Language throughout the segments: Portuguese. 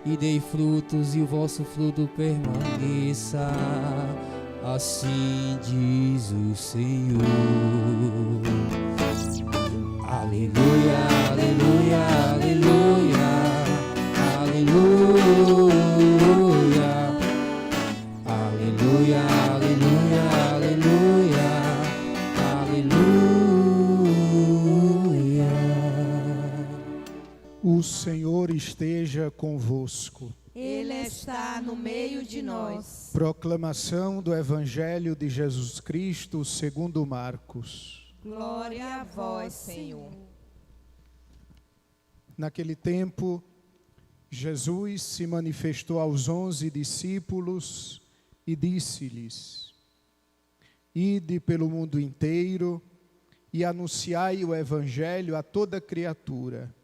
e dei frutos e o vosso fruto permaneça. Assim diz o Senhor. Aleluia, aleluia, aleluia, aleluia, aleluia, aleluia, aleluia, aleluia. O Senhor esteja convosco. Ele está no meio de nós. Proclamação do Evangelho de Jesus Cristo segundo Marcos. Glória a vós, Senhor. Naquele tempo, Jesus se manifestou aos 11 discípulos e disse-lhes: Ide pelo mundo inteiro e anunciai o Evangelho a toda criatura.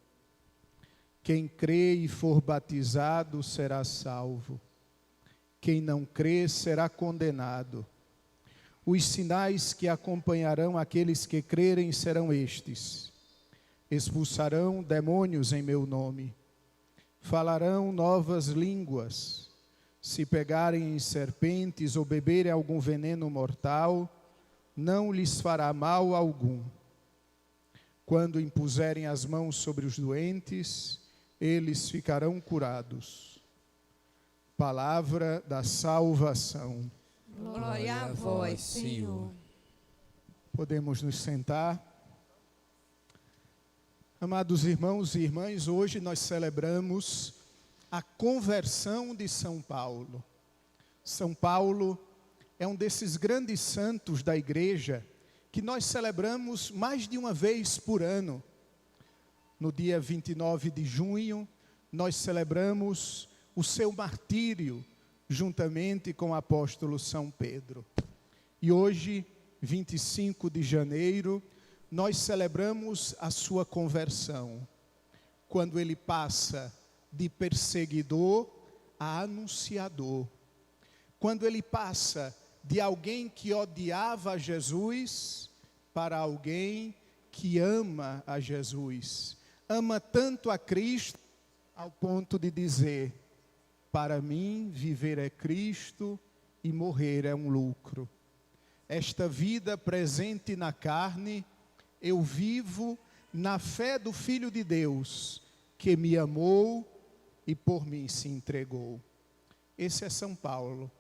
Quem crê e for batizado será salvo. Quem não crê será condenado. Os sinais que acompanharão aqueles que crerem serão estes: expulsarão demônios em meu nome, falarão novas línguas, se pegarem em serpentes ou beberem algum veneno mortal, não lhes fará mal algum. Quando impuserem as mãos sobre os doentes, eles ficarão curados. Palavra da salvação. Glória a vós, Senhor. Podemos nos sentar. Amados irmãos e irmãs, hoje nós celebramos a conversão de São Paulo. São Paulo é um desses grandes santos da igreja que nós celebramos mais de uma vez por ano. No dia 29 de junho, nós celebramos o seu martírio, juntamente com o apóstolo São Pedro. E hoje, 25 de janeiro, nós celebramos a sua conversão, quando ele passa de perseguidor a anunciador. Quando ele passa de alguém que odiava Jesus para alguém que ama a Jesus. Ama tanto a Cristo ao ponto de dizer: para mim viver é Cristo e morrer é um lucro. Esta vida presente na carne, eu vivo na fé do Filho de Deus, que me amou e por mim se entregou. Esse é São Paulo,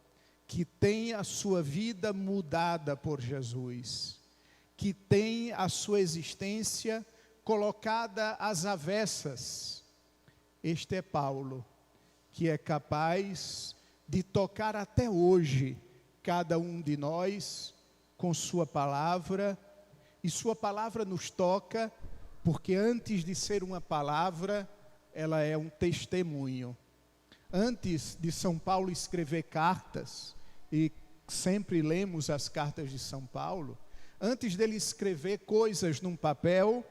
que tem a sua vida mudada por Jesus, que tem a sua existência colocada às avessas. Este é Paulo, que é capaz de tocar até hoje cada um de nós com sua palavra, e sua palavra nos toca, porque antes de ser uma palavra, ela é um testemunho. Antes de São Paulo escrever cartas, e sempre lemos as cartas de São Paulo, antes dele escrever coisas num papel,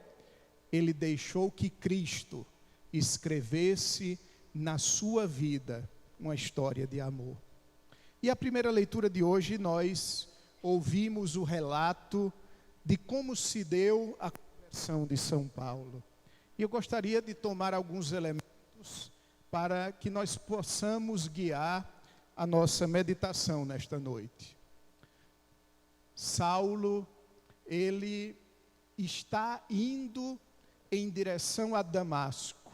ele deixou que Cristo escrevesse na sua vida uma história de amor. E a primeira leitura de hoje nós ouvimos o relato de como se deu a conversão de São Paulo. E eu gostaria de tomar alguns elementos para que nós possamos guiar a nossa meditação nesta noite. Saulo, ele está indo em direção a Damasco,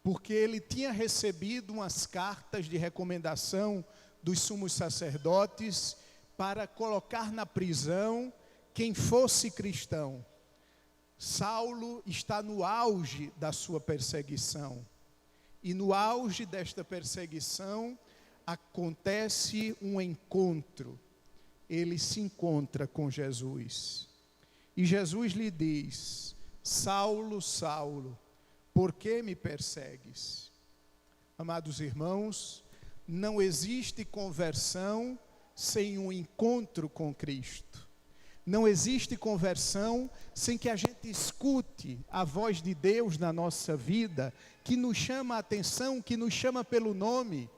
porque ele tinha recebido umas cartas de recomendação dos sumos sacerdotes para colocar na prisão quem fosse cristão. Saulo está no auge da sua perseguição. E no auge desta perseguição acontece um encontro. Ele se encontra com Jesus. E Jesus lhe diz: Saulo, Saulo, por que me persegues? Amados irmãos, não existe conversão sem um encontro com Cristo. Não existe conversão sem que a gente escute a voz de Deus na nossa vida, que nos chama a atenção, que nos chama pelo nome,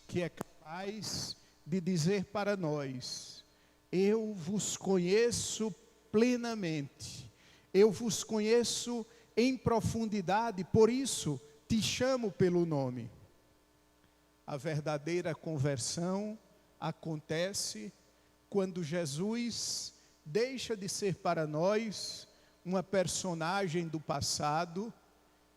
que é capaz de dizer para nós: eu vos conheço plenamente, eu vos conheço em profundidade, por isso te chamo pelo nome. A verdadeira conversão acontece quando Jesus deixa de ser para nós uma personagem do passado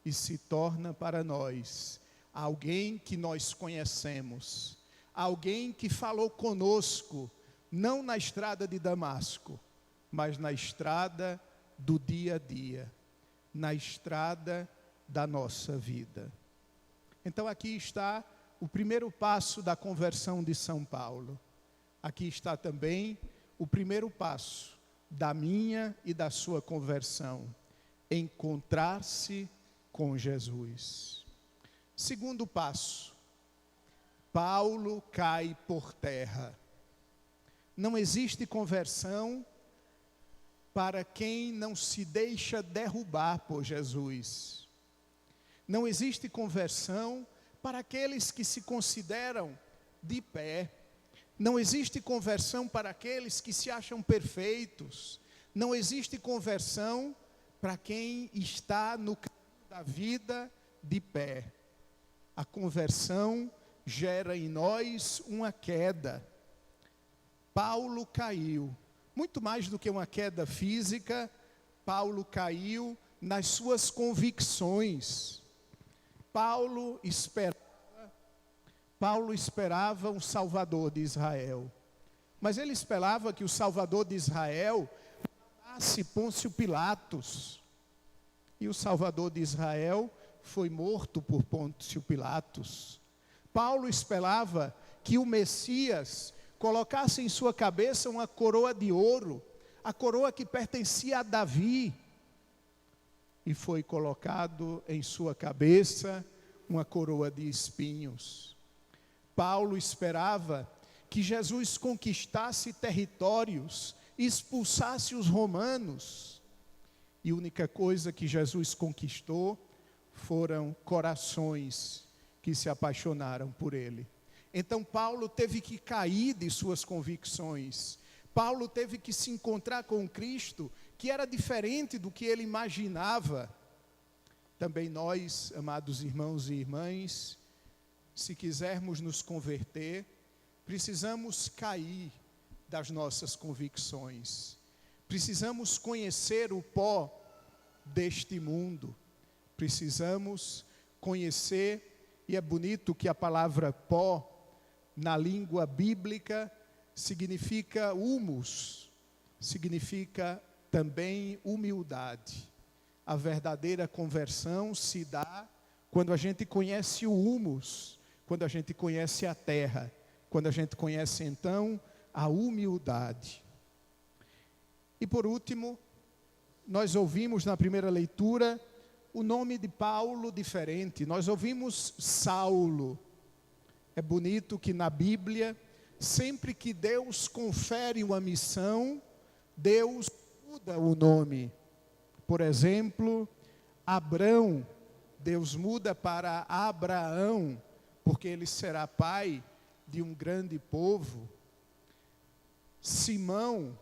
e se torna para nós alguém que nós conhecemos, alguém que falou conosco, não na estrada de Damasco, mas na estrada do dia a dia, na estrada da nossa vida. Então aqui está o primeiro passo da conversão de São Paulo. Aqui está também o primeiro passo da minha e da sua conversão: encontrar-se com Jesus. Segundo passo, Paulo cai por terra. Não existe conversão para quem não se deixa derrubar por Jesus. Não existe conversão para aqueles que se consideram de pé. Não existe conversão para aqueles que se acham perfeitos. Não existe conversão para quem está no caminho da vida de pé. A conversão gera em nós uma queda. Paulo caiu. Muito mais do que uma queda física, Paulo caiu nas suas convicções. Paulo esperava um Salvador de Israel. Mas ele esperava que o Salvador de Israel matasse Pôncio Pilatos. E o Salvador de Israel foi morto por Pôncio Pilatos. Paulo esperava que o Messias colocasse em sua cabeça uma coroa de ouro, a coroa que pertencia a Davi. E foi colocado em sua cabeça uma coroa de espinhos. Paulo esperava que Jesus conquistasse territórios, expulsasse os romanos. E a única coisa que Jesus conquistou foram corações que se apaixonaram por ele. Então Paulo teve que cair de suas convicções. Paulo teve que se encontrar com Cristo, que era diferente do que ele imaginava. Também nós, amados irmãos e irmãs, se quisermos nos converter, precisamos cair das nossas convicções. Precisamos conhecer o pó deste mundo. Precisamos conhecer, e é bonito que a palavra pó, na língua bíblica, significa humus, significa também humildade. A verdadeira conversão se dá quando a gente conhece o humus, quando a gente conhece a terra, quando a gente conhece então a humildade. E por último, nós ouvimos na primeira leitura o nome de Paulo diferente. Nós ouvimos Saulo. É bonito que na Bíblia, sempre que Deus confere uma missão, Deus muda o nome. Por exemplo, Abrão, Deus muda para Abraão, porque ele será pai de um grande povo. Simão,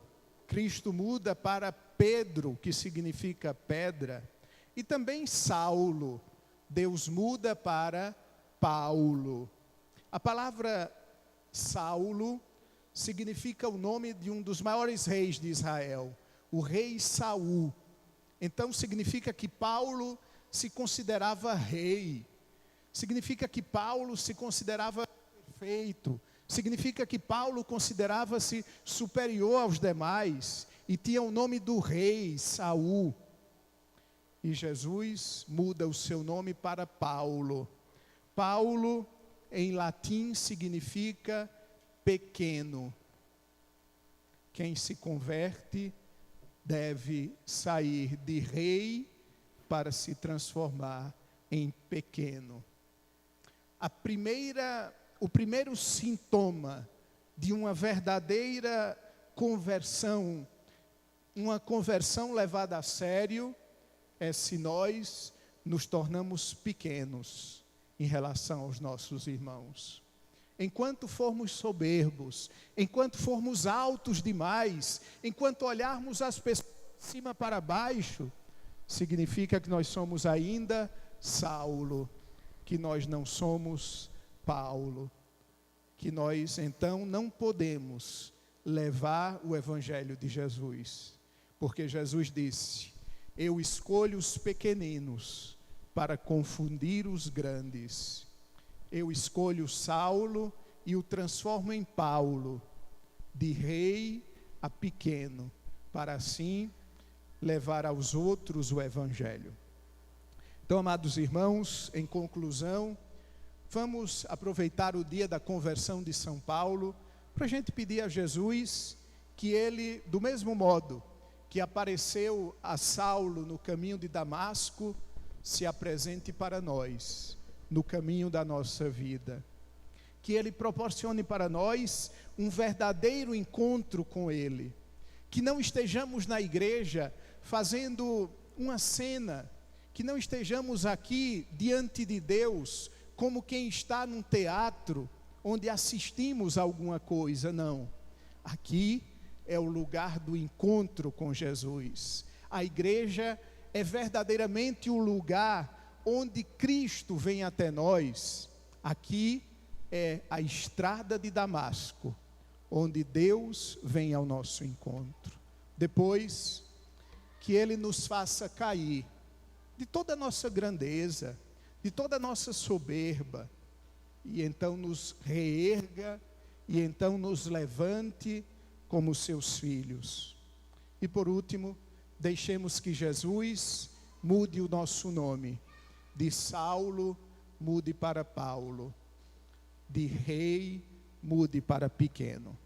Cristo muda para Pedro, que significa pedra. E também Saulo, Deus muda para Paulo. A palavra Saulo significa o nome de um dos maiores reis de Israel, o rei Saul. Então significa que Paulo se considerava rei, significa que Paulo se considerava perfeito, significa que Paulo considerava-se superior aos demais e tinha o nome do rei Saul. E Jesus muda o seu nome para Paulo. Paulo, em latim, significa pequeno. Quem se converte deve sair de rei para se transformar em pequeno. O primeiro sintoma de uma verdadeira conversão, uma conversão levada a sério, é se nós nos tornamos pequenos em relação aos nossos irmãos. Enquanto formos soberbos, enquanto formos altos demais, enquanto olharmos as pessoas de cima para baixo, significa que nós somos ainda Saulo, que nós não somos Paulo, que nós então não podemos levar o evangelho de Jesus, porque Jesus disse: eu escolho os pequeninos para confundir os grandes. Eu escolho Saulo e o transformo em Paulo, de rei a pequeno, para assim levar aos outros o evangelho. Então, amados irmãos, em conclusão, vamos aproveitar o dia da conversão de São Paulo para a gente pedir a Jesus que ele, do mesmo modo que apareceu a Saulo no caminho de Damasco, se apresente para nós no caminho da nossa vida. Que ele proporcione para nós um verdadeiro encontro com ele. Que não estejamos na igreja fazendo uma cena, que não estejamos aqui diante de Deus como quem está num teatro onde assistimos a alguma coisa. Não, aqui é o lugar do encontro com Jesus. A igreja é verdadeiramente o lugar onde Cristo vem até nós. Aqui é a estrada de Damasco, onde Deus vem ao nosso encontro. Depois, que Ele nos faça cair de toda a nossa grandeza, de toda a nossa soberba, e então nos reerga, e então nos levante como seus filhos. E por último, deixemos que Jesus mude o nosso nome, de Saulo mude para Paulo, de rei mude para pequeno.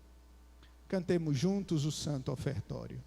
Cantemos juntos o santo ofertório.